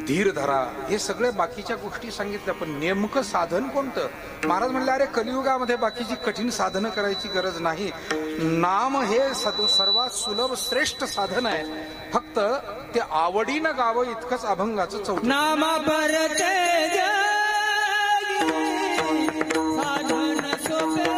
धीर धरा, हे सगळे बाकीच्या गोष्टी सांगितल्या, पण नेमकं साधन कोणतं? महाराज म्हणले, अरे कलियुगामध्ये बाकीची कठीण साधनं करायची गरज नाही. नाम हे सर्वात सुलभ श्रेष्ठ साधन आहे. फक्त ते आवडीनं गावं इतकंच अभंगाचं चौथं. नाम परते साधन सोपे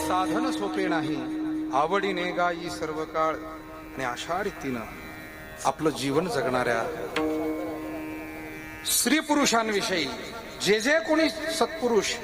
साधन सोपे नाही, आवडीने गाई सर्व काळ. आणि अशा रीतीनं आपलं जीवन जगणाऱ्या स्त्री पुरुषांविषयी जे जे कोणी सत्पुरुष